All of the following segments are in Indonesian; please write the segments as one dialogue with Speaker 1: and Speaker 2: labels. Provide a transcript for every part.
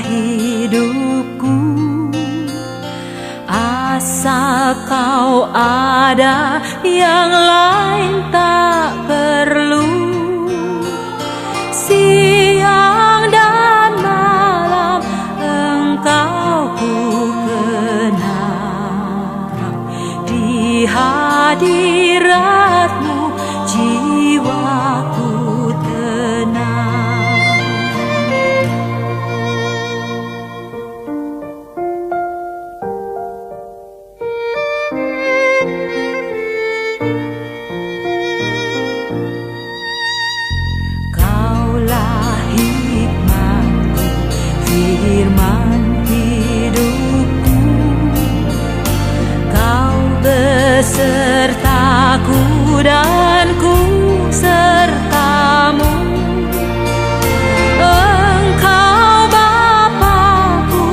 Speaker 1: hidupku, asal kau ada, yang lain tak perlu. Siang dan malam engkau ku kenal, di hadiratmu jiwaku tenang. Kaulah hikmatku, firman hidupku, kau besertaku dan ku sertamu. Engkau Bapa-Ku,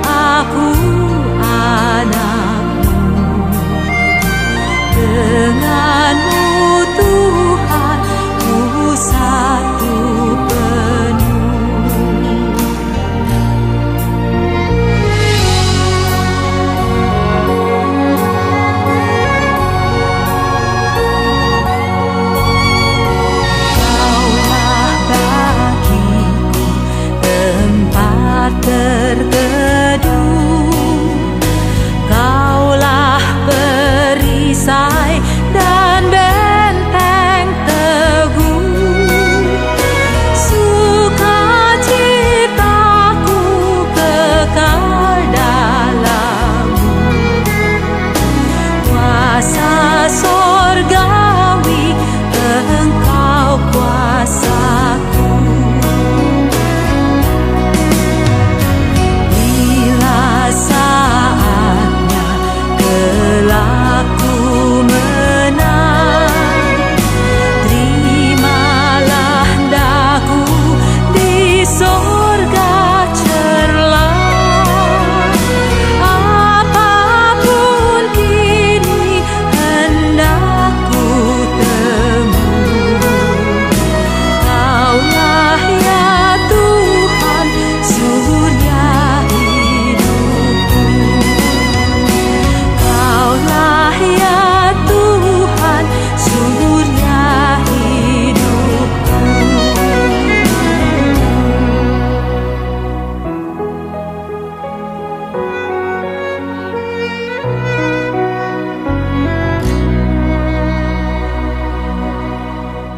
Speaker 1: aku anak-Mu. Denganmu Tuhan, ku satu penuh. Kaulah bagiku tempat terteduh, kaulah perisai dan benteng teguh. Sukacitaku kekal dalam-Mu, kuasa sorgawi Engkau kuasaku. Bila saatnya kelak ku menang, terimalah daku di sorga cerlah. Apapun kini hendak ku temui, Kaulah ya Tuhan, surya hidupku. Kaulah ya Tuhan, surya hidupku.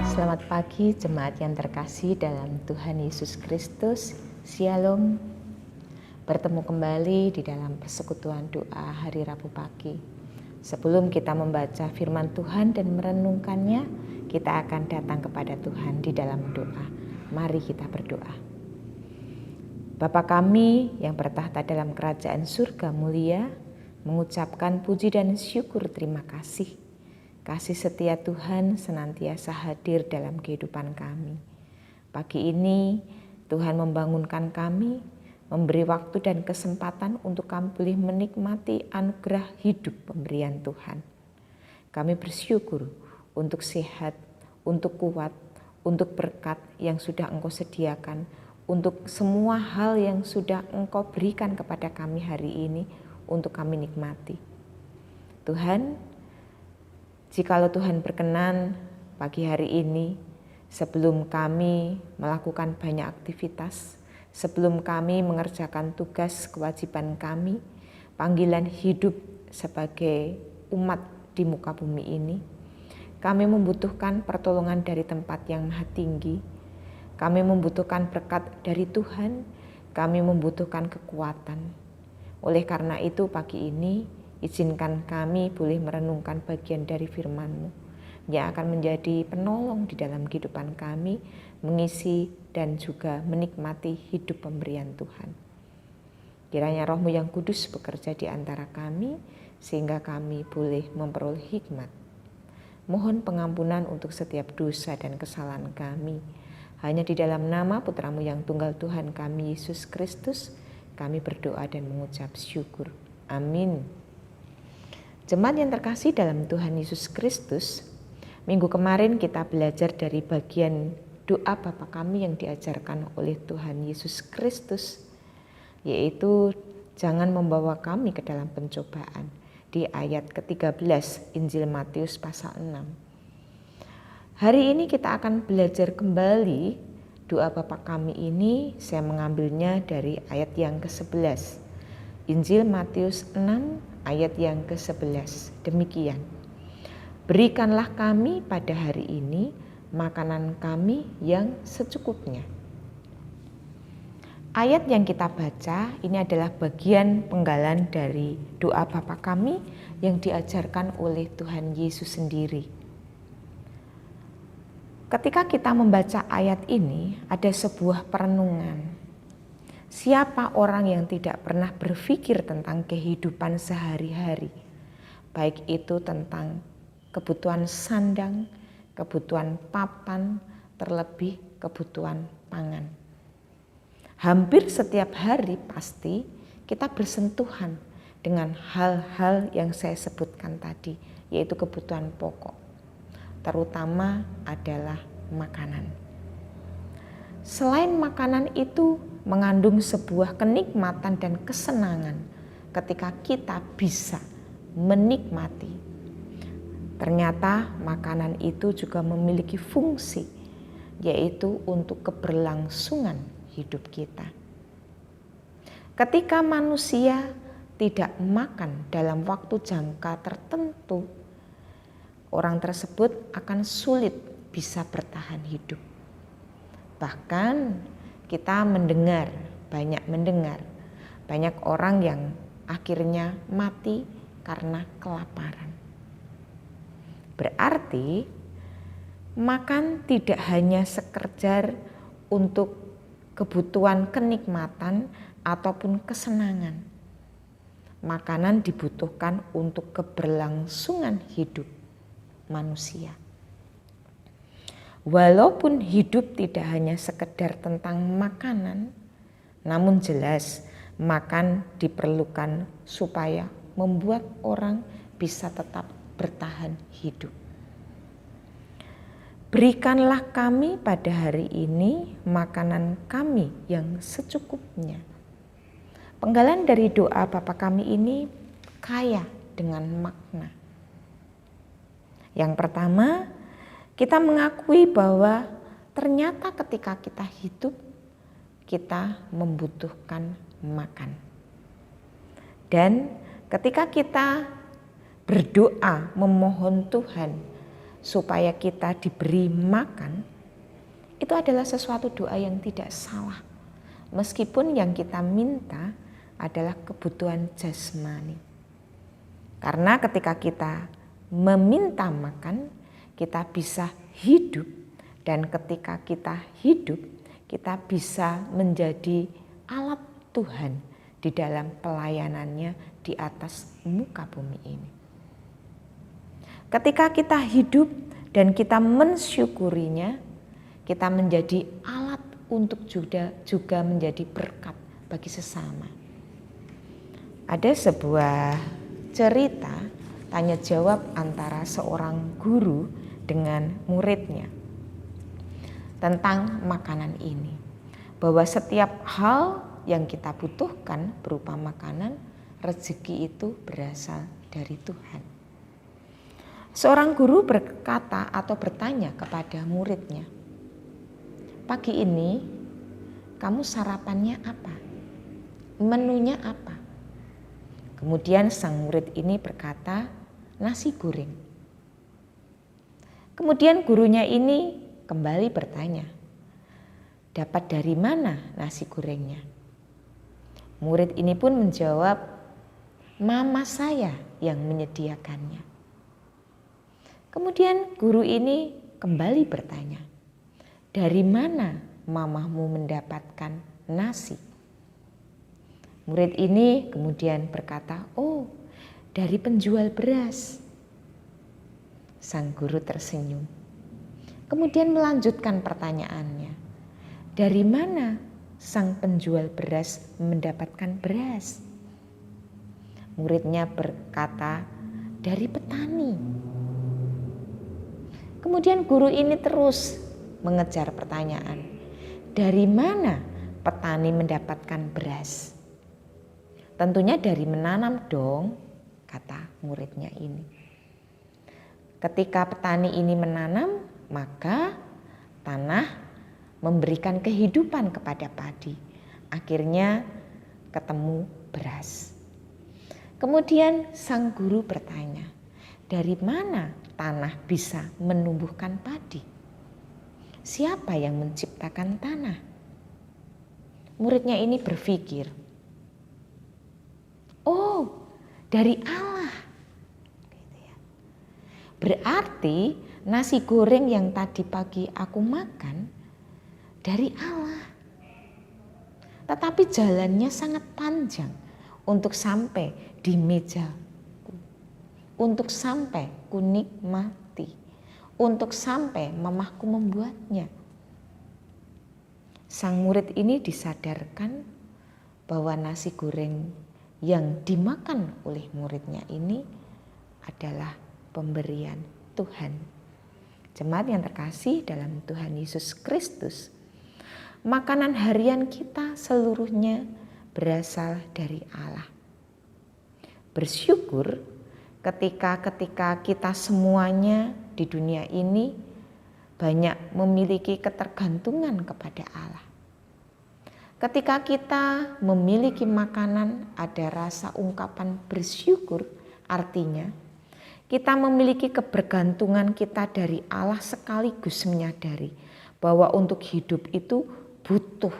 Speaker 2: Selamat pagi jemaat yang terkasih dalam Tuhan Yesus Kristus. Shalom. Bertemu kembali di dalam persekutuan doa hari Rabu pagi. Sebelum kita membaca firman Tuhan dan merenungkannya, kita akan datang kepada Tuhan di dalam doa. Mari kita berdoa. Bapa kami yang bertahta dalam kerajaan surga mulia, mengucapkan puji dan syukur terima kasih. Kasih setia Tuhan senantiasa hadir dalam kehidupan kami. Pagi ini Tuhan membangunkan kami, memberi waktu dan kesempatan untuk kami boleh menikmati anugerah hidup pemberian Tuhan. Kami bersyukur untuk sehat, untuk kuat, untuk berkat yang sudah Engkau sediakan, untuk semua hal yang sudah Engkau berikan kepada kami hari ini untuk kami nikmati. Tuhan, jikalau Tuhan berkenan pagi hari ini, sebelum kami melakukan banyak aktivitas, sebelum kami mengerjakan tugas kewajiban kami, panggilan hidup sebagai umat di muka bumi ini, kami membutuhkan pertolongan dari tempat yang maha tinggi. Kami membutuhkan berkat dari Tuhan, kami membutuhkan kekuatan. Oleh karena itu pagi ini, izinkan kami boleh merenungkan bagian dari firman-Mu yang akan menjadi penolong di dalam kehidupan kami, mengisi dan juga menikmati hidup pemberian Tuhan. Kiranya Roh-Mu yang kudus bekerja di antara kami, sehingga kami boleh memperoleh hikmat. Mohon pengampunan untuk setiap dosa dan kesalahan kami. Hanya di dalam nama Putra-Mu yang tunggal Tuhan kami, Yesus Kristus, kami berdoa dan mengucap syukur. Amin. Jemaat yang terkasih dalam Tuhan Yesus Kristus, minggu kemarin kita belajar dari bagian doa Bapa kami yang diajarkan oleh Tuhan Yesus Kristus. yaitu jangan membawa kami ke dalam pencobaan di ayat ke-13 Injil Matius pasal 6. Hari ini kita akan belajar kembali doa Bapa kami ini. Saya mengambilnya dari ayat yang ke-11. Injil Matius 6 ayat yang ke-11. Demikian. Berikanlah kami pada hari ini makanan kami yang secukupnya. Ayat yang kita baca ini adalah bagian penggalan dari doa Bapa kami yang diajarkan oleh Tuhan Yesus sendiri. Ketika kita membaca ayat ini, ada sebuah perenungan. Siapa orang yang tidak pernah berpikir tentang kehidupan sehari-hari, baik itu tentang kebutuhan sandang, kebutuhan papan, terlebih kebutuhan pangan. Hampir setiap hari pasti kita bersentuhan dengan hal-hal yang saya sebutkan tadi, yaitu kebutuhan pokok, terutama adalah makanan. Selain makanan itu mengandung sebuah kenikmatan dan kesenangan ketika kita bisa menikmati. Ternyata makanan itu juga memiliki fungsi, yaitu untuk keberlangsungan hidup kita. Ketika manusia tidak makan dalam waktu jangka tertentu, orang tersebut akan sulit bisa bertahan hidup. Bahkan kita mendengar banyak orang yang akhirnya mati karena kelaparan. Berarti makan tidak hanya sekedar untuk kebutuhan kenikmatan ataupun kesenangan. Makanan dibutuhkan untuk keberlangsungan hidup manusia. Walaupun hidup tidak hanya sekedar tentang makanan, namun jelas makan diperlukan supaya membuat orang bisa tetap bertahan hidup. Berikanlah kami pada hari ini makanan kami yang secukupnya. Penggalan dari doa Bapa kami ini kaya dengan makna. Yang pertama, kita mengakui bahwa ternyata ketika kita hidup, kita membutuhkan makan. Dan ketika kita berdoa memohon Tuhan supaya kita diberi makan, itu adalah sesuatu doa yang tidak salah. Meskipun yang kita minta adalah kebutuhan jasmani. Karena ketika kita meminta makan, kita bisa hidup. Dan ketika kita hidup, kita bisa menjadi alat Tuhan di dalam pelayanannya di atas muka bumi ini. Ketika kita hidup dan kita mensyukurinya, kita menjadi alat untuk juga menjadi berkat bagi sesama. Ada sebuah cerita tanya jawab antara seorang guru dengan muridnya tentang makanan ini. Bahwa setiap hal yang kita butuhkan berupa makanan, rezeki itu berasal dari Tuhan. Seorang guru berkata atau bertanya kepada muridnya, "Pagi ini kamu sarapannya apa? Menunya apa?" Kemudian sang murid ini berkata, "Nasi goreng." Kemudian gurunya ini kembali bertanya, "Dapat dari mana nasi gorengnya?" Murid ini pun menjawab, "Mama saya yang menyediakannya." Kemudian guru ini kembali bertanya, "Dari mana mamahmu mendapatkan nasi?" Murid ini kemudian berkata, "Oh, dari penjual beras." Sang guru tersenyum. Kemudian melanjutkan pertanyaannya, "Dari mana sang penjual beras mendapatkan beras?" Muridnya berkata, "Dari petani." Kemudian guru ini terus mengejar pertanyaan, "Dari mana petani mendapatkan beras?" Tentunya dari menanam dong, kata muridnya ini. Ketika petani ini menanam, maka tanah memberikan kehidupan kepada padi. Akhirnya ketemu beras. Kemudian sang guru bertanya, dari mana tanah bisa menumbuhkan padi? Siapa yang menciptakan tanah? Muridnya ini berpikir, oh, dari Allah. Gitu ya. Berarti nasi goreng yang tadi pagi aku makan dari Allah. Tetapi jalannya sangat panjang untuk sampai di mejaku, untuk sampai ku nikmati, untuk sampai mamahku membuatnya. Sang murid ini disadarkan bahwa nasi goreng yang dimakan oleh muridnya ini adalah pemberian Tuhan. Jemaat yang terkasih dalam Tuhan Yesus Kristus, makanan harian kita seluruhnya berasal dari Allah. Bersyukur ketika kita semuanya di dunia ini banyak memiliki ketergantungan kepada Allah. Ketika kita memiliki makanan, ada rasa ungkapan bersyukur, artinya kita memiliki kebergantungan kita dari Allah sekaligus menyadari bahwa untuk hidup itu butuh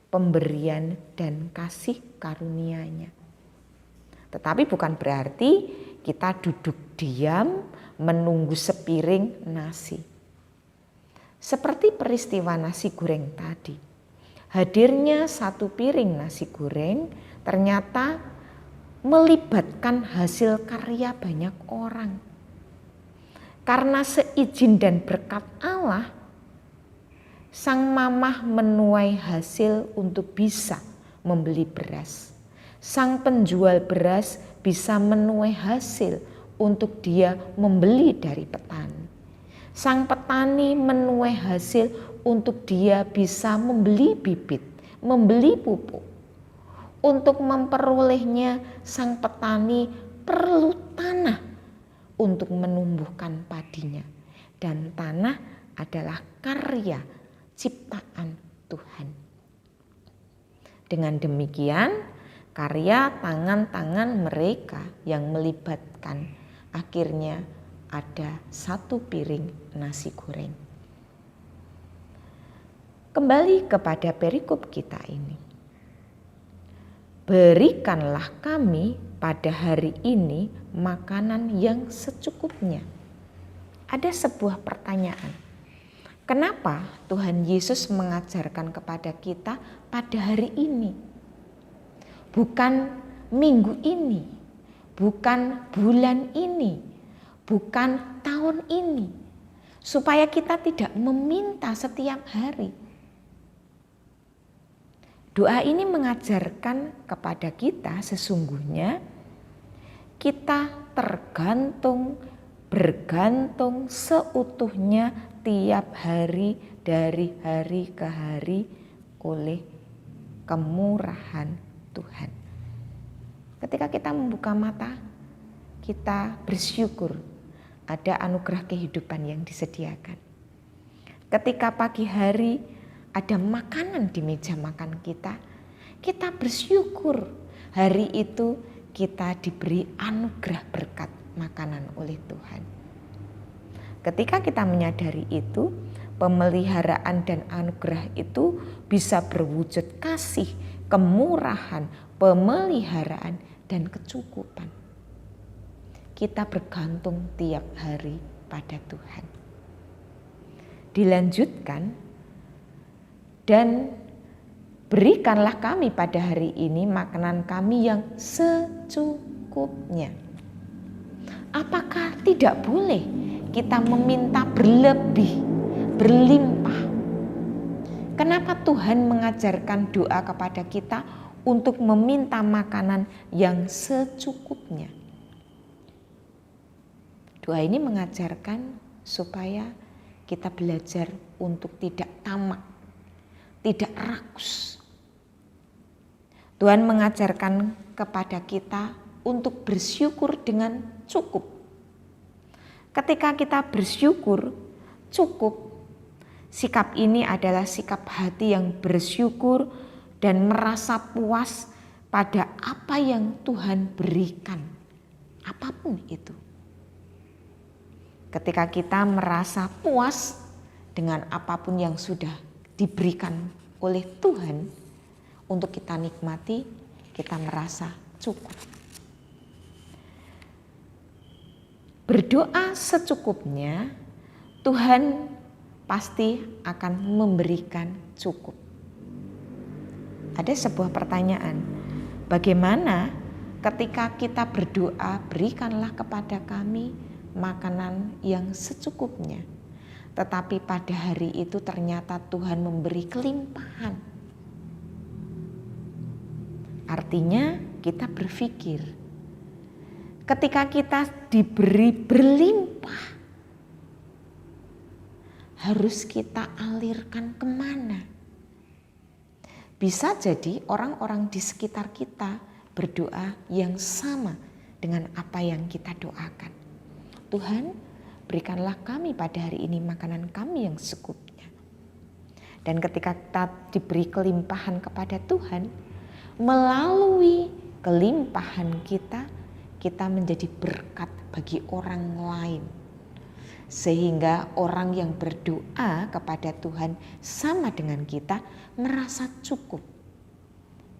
Speaker 2: pemberian dan kasih karunia-Nya. Tetapi bukan berarti kita duduk diam menunggu sepiring nasi. Seperti peristiwa nasi goreng tadi. Hadirnya satu piring nasi goreng ternyata melibatkan hasil karya banyak orang. Karena seizin dan berkat Allah, sang mamah menuai hasil untuk bisa membeli beras. Sang penjual beras bisa menuai hasil untuk dia membeli dari petani. Sang petani menuai hasil untuk dia bisa membeli bibit, membeli pupuk. Untuk memperolehnya, sang petani perlu tanah untuk menumbuhkan padinya. Dan tanah adalah karya ciptaan Tuhan. Dengan demikian, karya tangan-tangan mereka yang melibatkan akhirnya ada satu piring nasi goreng. Kembali kepada perikop kita ini. Berikanlah kami pada hari ini makanan yang secukupnya. Ada sebuah pertanyaan. Kenapa Tuhan Yesus mengajarkan kepada kita pada hari ini? Bukan minggu ini, bukan bulan ini, bukan tahun ini. Supaya kita tidak meminta setiap hari. Doa ini mengajarkan kepada kita sesungguhnya kita bergantung seutuhnya tiap hari dari hari ke hari oleh kemurahan Tuhan. Ketika kita membuka mata, kita bersyukur ada anugerah kehidupan yang disediakan. Ketika pagi hari ada makanan di meja makan kita, kita bersyukur hari itu kita diberi anugerah berkat makanan oleh Tuhan. Ketika kita menyadari itu, pemeliharaan dan anugerah itu bisa berwujud kasih, kemurahan, pemeliharaan, dan kecukupan. Kita bergantung tiap hari pada Tuhan. Dilanjutkan, dan berikanlah kami pada hari ini makanan kami yang secukupnya. Apakah tidak boleh kita meminta berlebih, berlimpah? Kenapa Tuhan mengajarkan doa kepada kita untuk meminta makanan yang secukupnya? Doa ini mengajarkan supaya kita belajar untuk tidak tamak, tidak rakus. Tuhan mengajarkan kepada kita untuk bersyukur dengan cukup. Ketika kita bersyukur cukup, sikap ini adalah sikap hati yang bersyukur dan merasa puas pada apa yang Tuhan berikan, apapun itu. Ketika kita merasa puas dengan apapun yang sudah diberikan oleh Tuhan untuk kita nikmati, kita merasa cukup. Berdoa secukupnya, Tuhan pasti akan memberikan cukup. Ada sebuah pertanyaan, bagaimana ketika kita berdoa, berikanlah kepada kami makanan yang secukupnya, tetapi pada hari itu ternyata Tuhan memberi kelimpahan. Artinya kita berpikir, ketika kita diberi berlimpah, harus kita alirkan kemana? Bisa jadi orang-orang di sekitar kita berdoa yang sama dengan apa yang kita doakan. Tuhan, berikanlah kami pada hari ini makanan kami yang secukupnya. Dan ketika kita diberi kelimpahan kepada Tuhan, melalui kelimpahan kita menjadi berkat bagi orang lain. Sehingga orang yang berdoa kepada Tuhan sama dengan kita merasa cukup.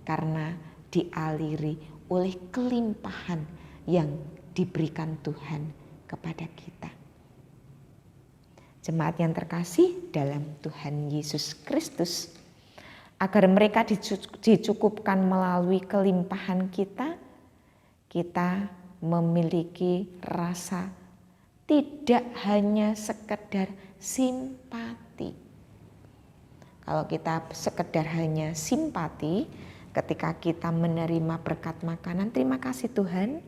Speaker 2: Karena dialiri oleh kelimpahan yang diberikan Tuhan kepada kita. Jemaat yang terkasih dalam Tuhan Yesus Kristus, agar mereka dicukupkan melalui kelimpahan kita memiliki rasa tidak hanya sekedar simpati. Kalau kita sekedar hanya simpati, ketika kita menerima berkat makanan, terima kasih Tuhan,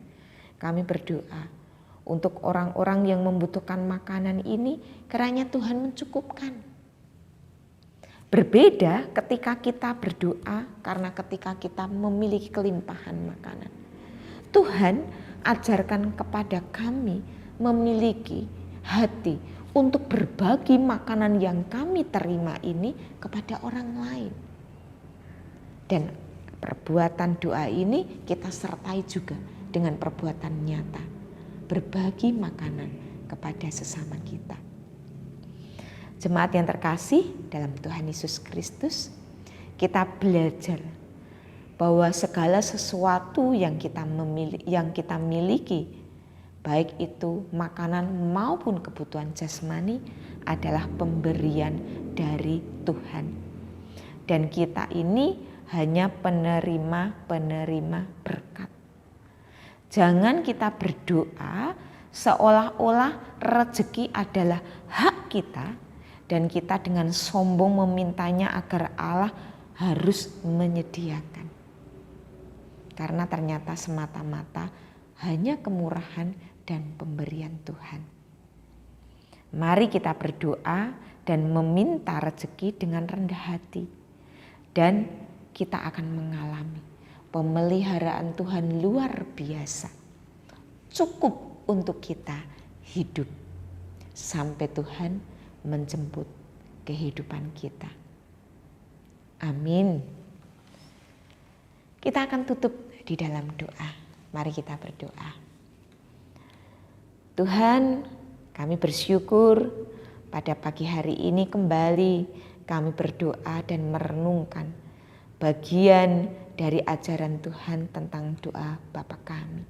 Speaker 2: kami berdoa untuk orang-orang yang membutuhkan makanan ini, kiranya Tuhan mencukupkan. Berbeda ketika kita berdoa karena ketika kita memiliki kelimpahan makanan. Tuhan ajarkan kepada kami memiliki hati untuk berbagi makanan yang kami terima ini kepada orang lain. Dan perbuatan doa ini kita sertai juga dengan perbuatan nyata. Berbagi makanan kepada sesama kita. Jemaat yang terkasih dalam Tuhan Yesus Kristus, kita belajar bahwa segala sesuatu yang kita miliki, baik itu makanan maupun kebutuhan jasmani, adalah pemberian dari Tuhan. Dan kita ini hanya penerima berkat. Jangan kita berdoa seolah-olah rezeki adalah hak kita dan kita dengan sombong memintanya agar Allah harus menyediakan. Karena ternyata semata-mata hanya kemurahan dan pemberian Tuhan. Mari kita berdoa dan meminta rezeki dengan rendah hati. Dan kita akan mengalami pemeliharaan Tuhan luar biasa. Cukup untuk kita hidup sampai Tuhan menjemput kehidupan kita. Amin. Kita akan tutup di dalam doa. Mari kita berdoa. Tuhan, kami bersyukur pada pagi hari ini kembali kami berdoa dan merenungkan bagian dari ajaran Tuhan tentang doa Bapa kami.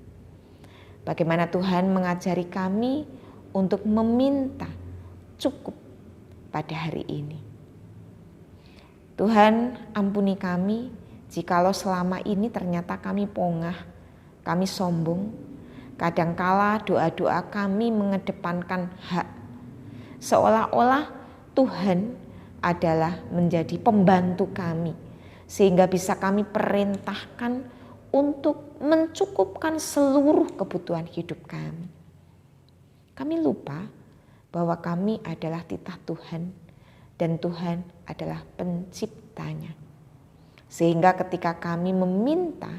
Speaker 2: Bagaimana Tuhan mengajari kami untuk meminta cukup pada hari ini. Tuhan, ampuni kami jikalau selama ini ternyata kami pongah, kami sombong. Kadangkala doa-doa kami mengedepankan hak. Seolah-olah Tuhan adalah menjadi pembantu kami. Sehingga bisa kami perintahkan untuk mencukupkan seluruh kebutuhan hidup kami. Kami lupa bahwa kami adalah titah Tuhan dan Tuhan adalah penciptanya. Sehingga ketika kami meminta,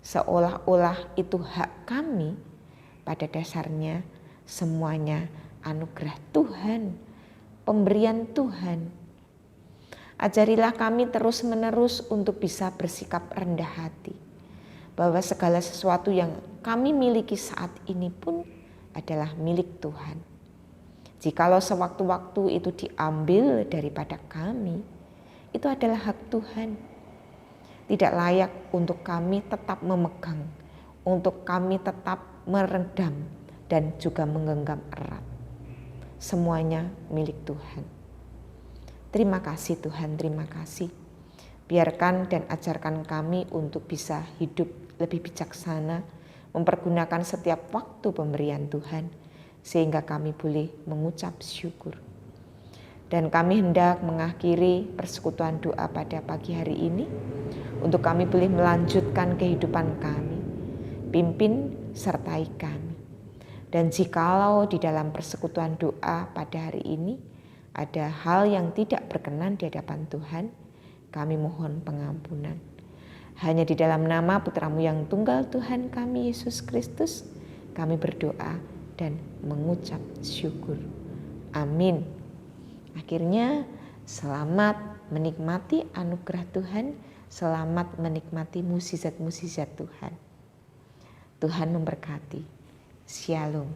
Speaker 2: seolah-olah itu hak kami, pada dasarnya semuanya anugerah Tuhan, pemberian Tuhan. Ajarilah kami terus-menerus untuk bisa bersikap rendah hati, bahwa segala sesuatu yang kami miliki saat ini pun adalah milik Tuhan. Jikalau sewaktu-waktu itu diambil daripada kami, itu adalah hak Tuhan. Tidak layak untuk kami tetap memegang, untuk kami tetap meredam dan juga menggenggam erat. Semuanya milik Tuhan. Terima kasih Tuhan, terima kasih. Biarkan dan ajarkan kami untuk bisa hidup lebih bijaksana, mempergunakan setiap waktu pemberian Tuhan, sehingga kami boleh mengucap syukur. Dan kami hendak mengakhiri persekutuan doa pada pagi hari ini, untuk kami boleh melanjutkan kehidupan kami. Pimpin sertai kami. Dan jikalau di dalam persekutuan doa pada hari ini ada hal yang tidak berkenan di hadapan Tuhan, kami mohon pengampunan. Hanya di dalam nama Putra-Mu yang tunggal Tuhan kami Yesus Kristus, kami berdoa dan mengucap syukur. Amin. Akhirnya selamat menikmati anugerah Tuhan, selamat menikmati mukjizat-mukjizat Tuhan. Tuhan memberkati. Shalom.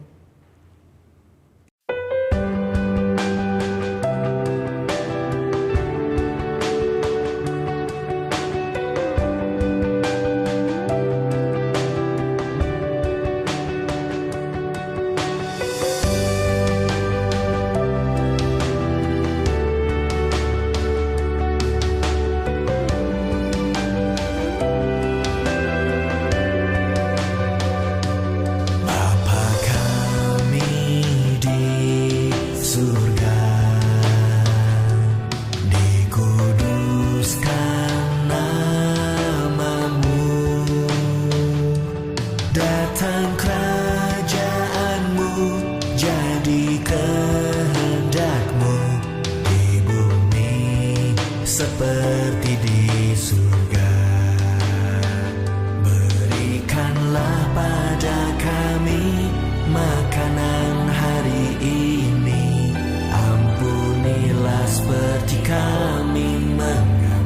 Speaker 3: Datang kerajaanmu, jadi kehendak-Mu di bumi seperti di surga. Berikanlah pada kami makanan hari ini, ampunilah seperti kami mengampuni.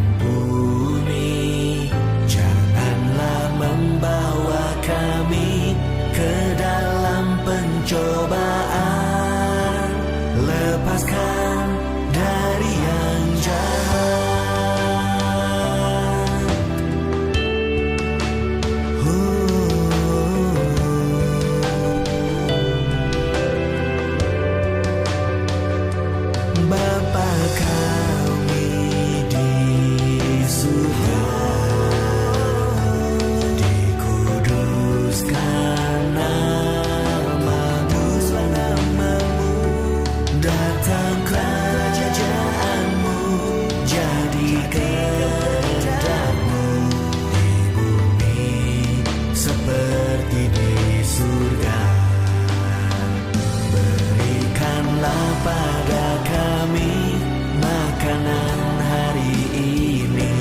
Speaker 3: Janganlah membawa kami ke dalam pencobaan, lepaskan dari yang jahat. Bapa kami di surga, dikuduskan nama-Mu, datang kerajaan-Mu, jadi kehendak-Mu di bumi seperti di surga. Berikanlah pada kami makanan hari ini,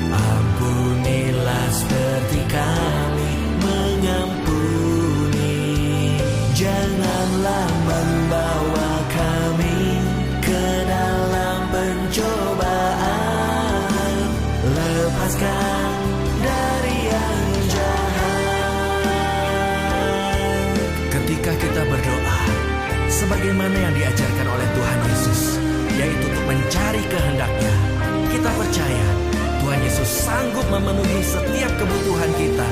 Speaker 3: ampunilah seperti kami mengampuni. Janganlah membawa kami ke dalam pencobaan, lepaskan dari yang jahat. Ketika kita berdoa sebagaimana yang diajarkan oleh Tuhan Yesus, yaitu untuk mencari kehendak-Nya, kita percaya Tuhan Yesus sanggup memenuhi setiap kebutuhan kita,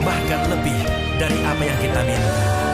Speaker 3: bahkan lebih dari apa yang kita minta.